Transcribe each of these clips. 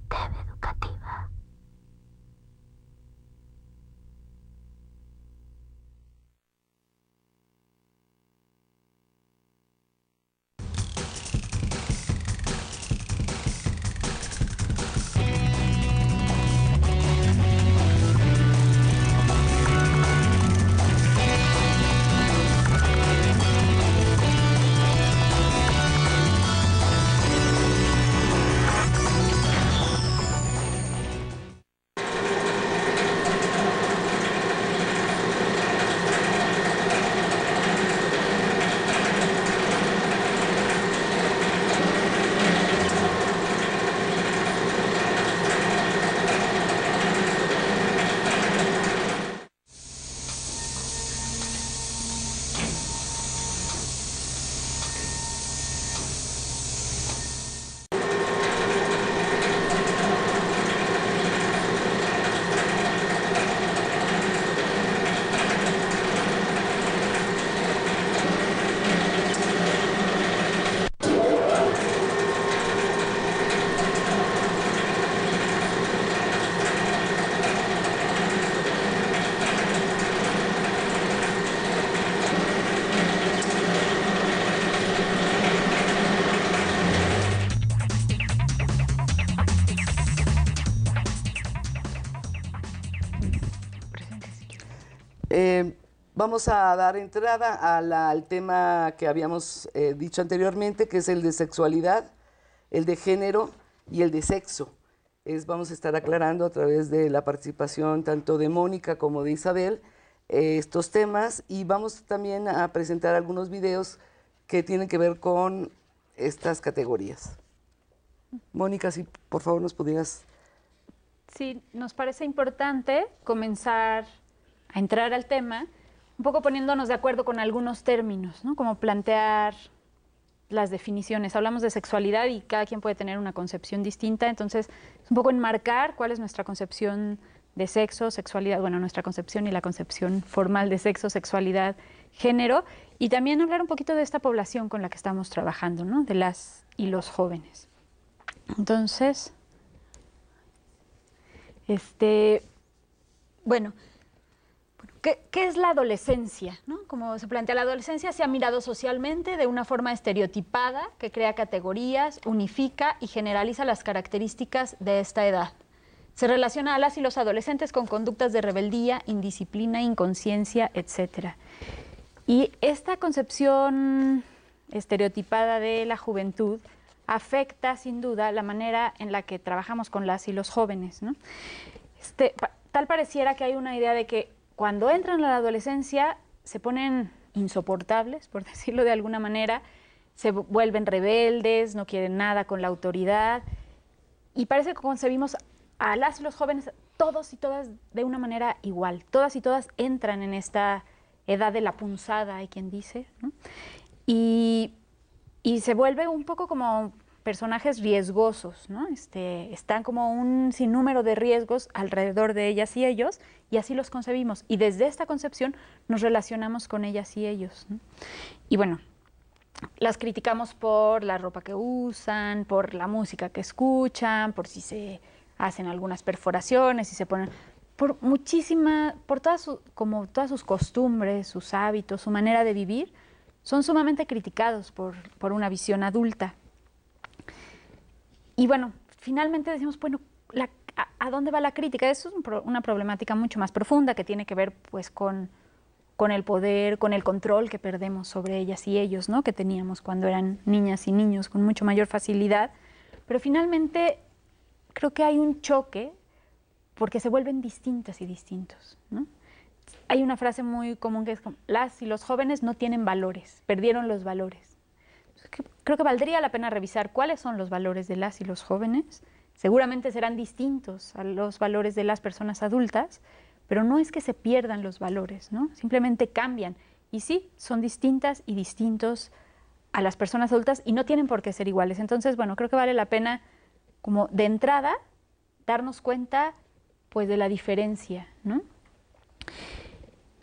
TV Educativa. Vamos a dar entrada al tema que habíamos dicho anteriormente, que es el de sexualidad, el de género y el de sexo. Vamos a estar aclarando a través de la participación tanto de Mónica como de Isabel estos temas, y vamos también a presentar algunos videos que tienen que ver con estas categorías. Mónica, si por favor nos pudieras... Sí, nos parece importante comenzar a entrar al tema, un poco poniéndonos de acuerdo con algunos términos, ¿no? Como plantear las definiciones. Hablamos de sexualidad y cada quien puede tener una concepción distinta, entonces es un poco enmarcar cuál es nuestra concepción de sexo, sexualidad, bueno, nuestra concepción y la concepción formal de sexo, sexualidad, género, y también hablar un poquito de esta población con la que estamos trabajando, ¿no? De las y los jóvenes. Entonces, bueno, ¿qué es la adolescencia? ¿No? Como se plantea, la adolescencia se ha mirado socialmente de una forma estereotipada que crea categorías, unifica y generaliza las características de esta edad. Se relaciona a las y los adolescentes con conductas de rebeldía, indisciplina, inconsciencia, etc. Y esta concepción estereotipada de la juventud afecta sin duda la manera en la que trabajamos con las y los jóvenes, ¿no? Tal pareciera que hay una idea de que cuando entran a la adolescencia se ponen insoportables, por decirlo de alguna manera, se vuelven rebeldes, no quieren nada con la autoridad, y parece que concebimos a las y los jóvenes, todos y todas, de una manera igual. Todas y todas entran en esta edad de la punzada, hay quien dice, ¿no? Y se vuelve un poco como personajes riesgosos, ¿no? Están como un sinnúmero de riesgos alrededor de ellas y ellos, y así los concebimos. Y desde esta concepción nos relacionamos con ellas y ellos, ¿no? Y bueno, las criticamos por la ropa que usan, por la música que escuchan, por si se hacen algunas perforaciones, si se ponen... por como todas sus costumbres, sus hábitos, su manera de vivir, son sumamente criticados por una visión adulta. Y bueno, finalmente decimos, bueno, ¿a dónde va la crítica? Eso es una problemática mucho más profunda que tiene que ver pues con el poder, con el control que perdemos sobre ellas y ellos, ¿no? Que teníamos cuando eran niñas y niños con mucho mayor facilidad. Pero finalmente creo que hay un choque porque se vuelven distintas y distintos, ¿no? Hay una frase muy común que es como, las y los jóvenes no tienen valores, perdieron los valores. Creo que valdría la pena revisar cuáles son los valores de las y los jóvenes. Seguramente serán distintos a los valores de las personas adultas, pero no es que se pierdan los valores, ¿no? Simplemente cambian. Y sí, son distintas y distintos a las personas adultas y no tienen por qué ser iguales. Entonces, bueno, creo que vale la pena, como de entrada, darnos cuenta pues de la diferencia, ¿no?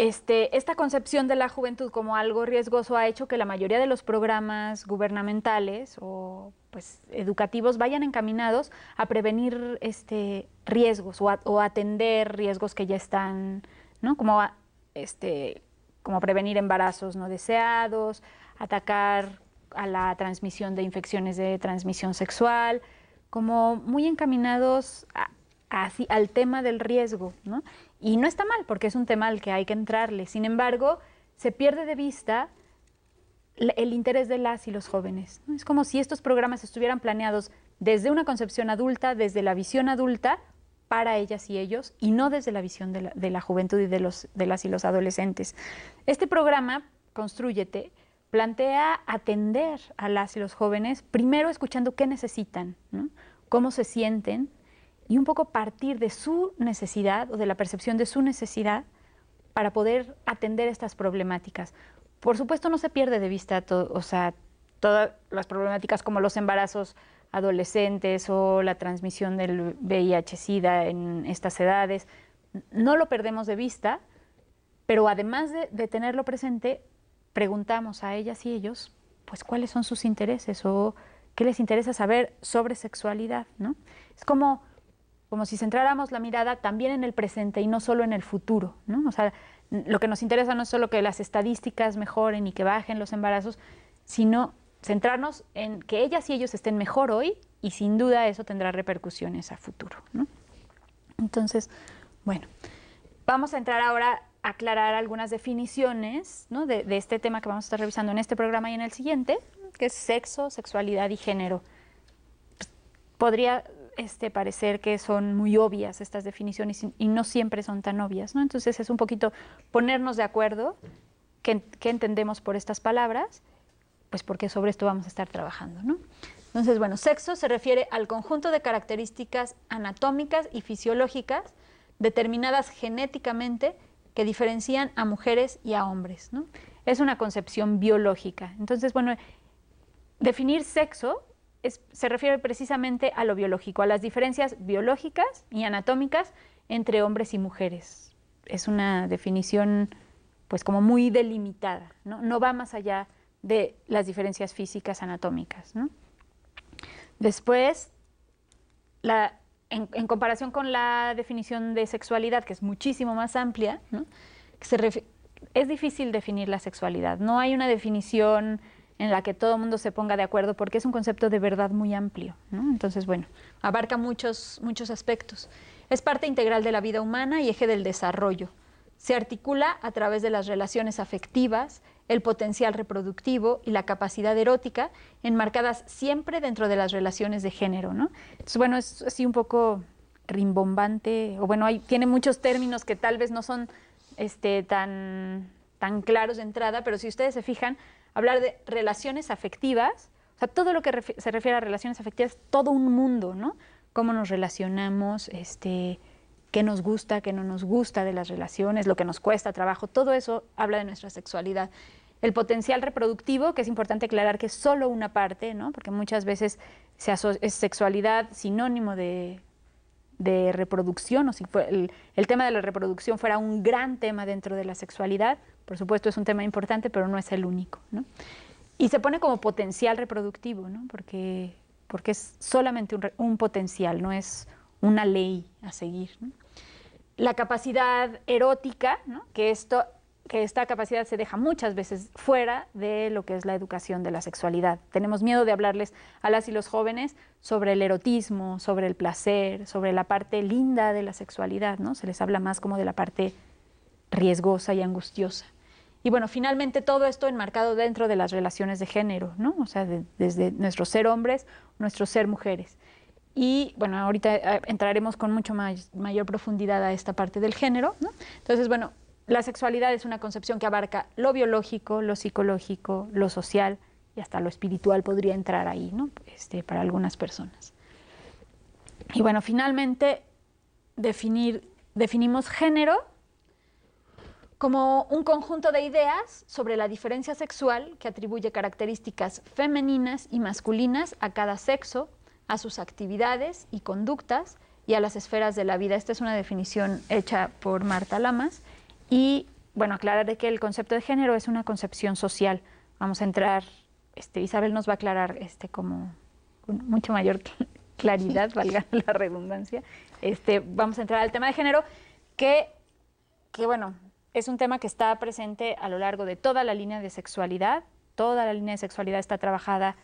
esta concepción de la juventud como algo riesgoso ha hecho que la mayoría de los programas gubernamentales o pues, educativos vayan encaminados a prevenir riesgos o atender riesgos que ya están, ¿no? Como prevenir embarazos no deseados, atacar a la transmisión de infecciones de transmisión sexual, como muy encaminados al tema del riesgo, ¿no? Y no está mal, porque es un tema al que hay que entrarle. Sin embargo, se pierde de vista el interés de las y los jóvenes, ¿no? Es como si estos programas estuvieran planeados desde una concepción adulta, desde la visión adulta, para ellas y ellos, y no desde la visión de la juventud y de las y los adolescentes. Este programa, Constrúyete, plantea atender a las y los jóvenes, primero escuchando qué necesitan, ¿no? Cómo se sienten, y un poco partir de su necesidad o de la percepción de su necesidad para poder atender estas problemáticas. Por supuesto, no se pierde de vista todas las problemáticas como los embarazos adolescentes o la transmisión del VIH-Sida en estas edades. No lo perdemos de vista, pero además de tenerlo presente, preguntamos a ellas y ellos, pues, cuáles son sus intereses o qué les interesa saber sobre sexualidad, ¿no? Es como si centráramos la mirada también en el presente y no solo en el futuro, ¿no? O sea, lo que nos interesa no es solo que las estadísticas mejoren y que bajen los embarazos, sino centrarnos en que ellas y ellos estén mejor hoy y sin duda eso tendrá repercusiones a futuro, ¿no? Entonces, bueno, vamos a entrar ahora a aclarar algunas definiciones, ¿no? de este tema que vamos a estar revisando en este programa y en el siguiente, que es sexo, sexualidad y género. Podría parecer que son muy obvias estas definiciones y no siempre son tan obvias, ¿no? Entonces es un poquito ponernos de acuerdo qué entendemos por estas palabras, pues porque sobre esto vamos a estar trabajando, ¿no? Entonces, bueno, sexo se refiere al conjunto de características anatómicas y fisiológicas determinadas genéticamente que diferencian a mujeres y a hombres, ¿no? Es una concepción biológica. Entonces, bueno, definir sexo se refiere precisamente a lo biológico, a las diferencias biológicas y anatómicas entre hombres y mujeres. Es una definición, pues, como muy delimitada, ¿no? No va más allá de las diferencias físicas anatómicas, ¿no? Después, en comparación con la definición de sexualidad, que es muchísimo más amplia, ¿no? Es difícil definir la sexualidad. No hay una definición en la que todo el mundo se ponga de acuerdo porque es un concepto de verdad muy amplio, ¿no? Entonces, bueno, abarca muchos aspectos. Es parte integral de la vida humana y eje del desarrollo. Se articula a través de las relaciones afectivas, el potencial reproductivo y la capacidad erótica, enmarcadas siempre dentro de las relaciones de género, ¿no? Entonces, bueno, es así un poco rimbombante, o bueno, tiene muchos términos que tal vez no son tan claros de entrada, pero si ustedes se fijan, hablar de relaciones afectivas, o sea, todo lo que se refiere a relaciones afectivas, todo un mundo, ¿no? Cómo nos relacionamos, qué nos gusta, qué no nos gusta de las relaciones, lo que nos cuesta trabajo, todo eso habla de nuestra sexualidad. El potencial reproductivo, que es importante aclarar que es solo una parte, ¿no? Porque muchas veces es sexualidad sinónimo de reproducción, o si el tema de la reproducción fuera un gran tema dentro de la sexualidad, por supuesto es un tema importante, pero no es el único, ¿no? Y se pone como potencial reproductivo, ¿no? Porque es solamente un potencial, no es una ley a seguir, ¿no? La capacidad erótica, ¿no? que esta capacidad se deja muchas veces fuera de lo que es la educación de la sexualidad. Tenemos miedo de hablarles a las y los jóvenes sobre el erotismo, sobre el placer, sobre la parte linda de la sexualidad, ¿no? Se les habla más como de la parte riesgosa y angustiosa. Y bueno, finalmente todo esto enmarcado dentro de las relaciones de género, ¿no? O sea, desde nuestro ser hombres, nuestro ser mujeres. Y bueno, ahorita entraremos con mucho mayor profundidad a esta parte del género, ¿no? Entonces, bueno, la sexualidad es una concepción que abarca lo biológico, lo psicológico, lo social y hasta lo espiritual podría entrar ahí, ¿no? Para algunas personas. Y bueno, finalmente definimos género como un conjunto de ideas sobre la diferencia sexual que atribuye características femeninas y masculinas a cada sexo, a sus actividades y conductas y a las esferas de la vida. Esta es una definición hecha por Marta Lamas y bueno, aclarar que el concepto de género es una concepción social. Vamos a entrar, Isabel nos va a aclarar como con mucha mayor claridad, valga la redundancia. Vamos a entrar al tema de género, que bueno, es un tema que está presente a lo largo de toda la línea de sexualidad. Toda la línea de sexualidad está trabajada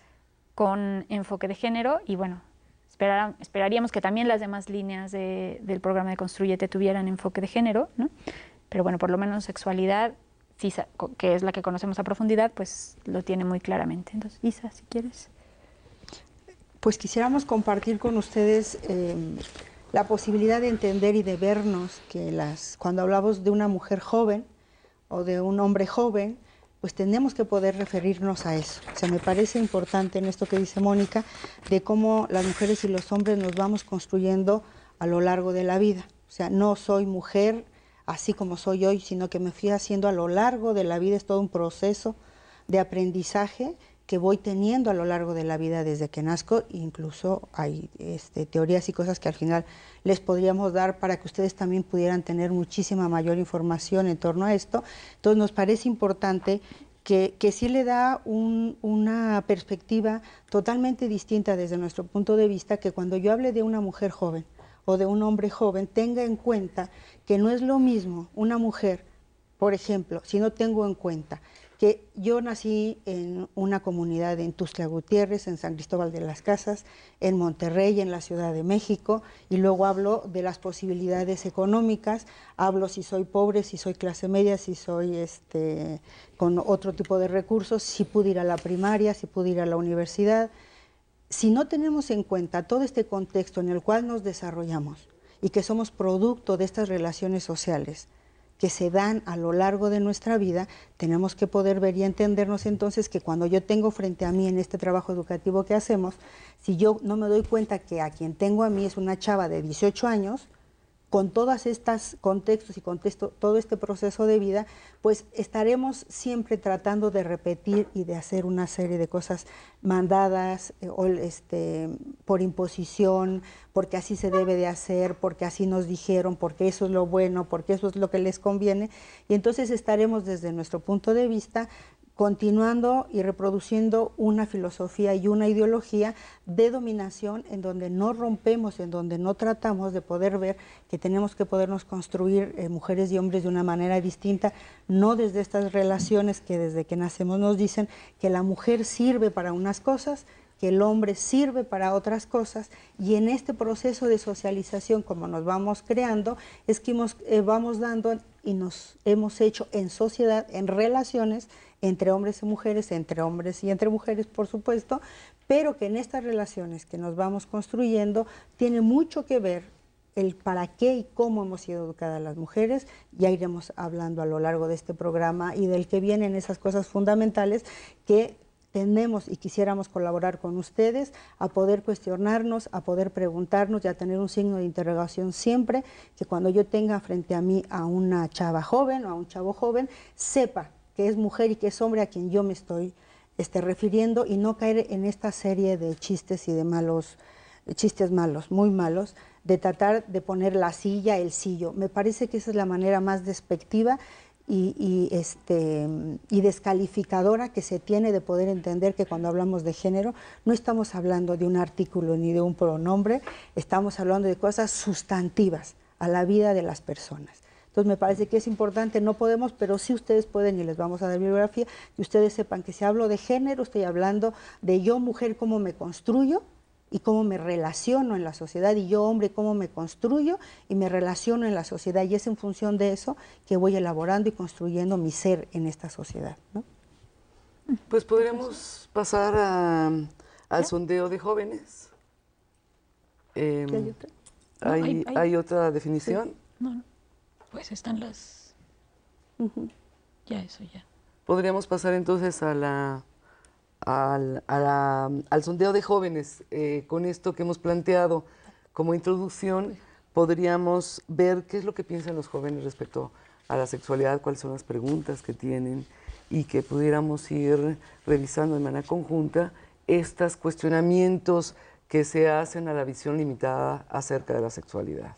con enfoque de género y bueno, esperaríamos que también las demás líneas del programa de Construyete tuvieran enfoque de género, ¿no? Pero bueno, por lo menos sexualidad, sí, que es la que conocemos a profundidad, pues lo tiene muy claramente. Entonces, Isa, si quieres. Pues quisiéramos compartir con ustedes la posibilidad de entender y de vernos que cuando hablamos de una mujer joven o de un hombre joven, pues tenemos que poder referirnos a eso. O sea, me parece importante en esto que dice Mónica, de cómo las mujeres y los hombres nos vamos construyendo a lo largo de la vida. O sea, no soy mujer así como soy hoy, sino que me fui haciendo a lo largo de la vida, es todo un proceso de aprendizaje que voy teniendo a lo largo de la vida desde que nazco. Incluso hay teorías y cosas que al final les podríamos dar para que ustedes también pudieran tener muchísima mayor información en torno a esto. Entonces nos parece importante que sí le da una perspectiva totalmente distinta desde nuestro punto de vista, que cuando yo hable de una mujer joven o de un hombre joven, tenga en cuenta que no es lo mismo una mujer, por ejemplo, si no tengo en cuenta que yo nací en una comunidad en Tuxtla Gutiérrez, en San Cristóbal de las Casas, en Monterrey, en la Ciudad de México, y luego hablo de las posibilidades económicas, hablo si soy pobre, si soy clase media, si soy con otro tipo de recursos, si pude ir a la primaria, si pude ir a la universidad. Si no tenemos en cuenta todo este contexto en el cual nos desarrollamos y que somos producto de estas relaciones sociales que se dan a lo largo de nuestra vida, tenemos que poder ver y entendernos entonces que cuando yo tengo frente a mí en este trabajo educativo que hacemos, si yo no me doy cuenta que a quien tengo a mí es una chava de 18 años, con todos estos contextos y todo este proceso de vida, pues estaremos siempre tratando de repetir y de hacer una serie de cosas mandadas por imposición, porque así se debe de hacer, porque así nos dijeron, porque eso es lo bueno, porque eso es lo que les conviene, y entonces estaremos desde nuestro punto de vista continuando y reproduciendo una filosofía y una ideología de dominación en donde no rompemos, en donde no tratamos de poder ver que tenemos que podernos construir mujeres y hombres de una manera distinta, no desde estas relaciones que desde que nacemos nos dicen que la mujer sirve para unas cosas, que el hombre sirve para otras cosas, y en este proceso de socialización, como nos vamos creando, es que vamos dando y nos hemos hecho en sociedad, en relaciones entre hombres y mujeres, entre hombres y entre mujeres, por supuesto, pero que en estas relaciones que nos vamos construyendo tiene mucho que ver el para qué y cómo hemos sido educadas las mujeres. Ya iremos hablando a lo largo de este programa y del que vienen esas cosas fundamentales que tenemos y quisiéramos colaborar con ustedes a poder cuestionarnos, a poder preguntarnos y a tener un signo de interrogación siempre, que cuando yo tenga frente a mí a una chava joven o a un chavo joven, sepa que es mujer y que es hombre a quien yo me estoy refiriendo, y no caer en esta serie de chistes y de chistes malos, muy malos, de tratar de poner la silla, el sillo. Me parece que esa es la manera más despectiva y descalificadora que se tiene de poder entender que cuando hablamos de género no estamos hablando de un artículo ni de un pronombre, estamos hablando de cosas sustantivas a la vida de las personas. Entonces me parece que es importante, no podemos, pero sí ustedes pueden, y les vamos a dar bibliografía, que ustedes sepan que si hablo de género, estoy hablando de yo mujer, cómo me construyo y cómo me relaciono en la sociedad, y yo hombre, cómo me construyo y me relaciono en la sociedad, y es en función de eso que voy elaborando y construyendo mi ser en esta sociedad, ¿no? Pues podríamos pasar al sondeo de jóvenes. ¿Hay otra definición? Sí. No, pues están las... Ya, eso ya. Podríamos pasar entonces al sondeo de jóvenes. Con esto que hemos planteado como introducción, podríamos ver qué es lo que piensan los jóvenes respecto a la sexualidad, cuáles son las preguntas que tienen, y que pudiéramos ir revisando de manera conjunta estos cuestionamientos que se hacen a la visión limitada acerca de la sexualidad.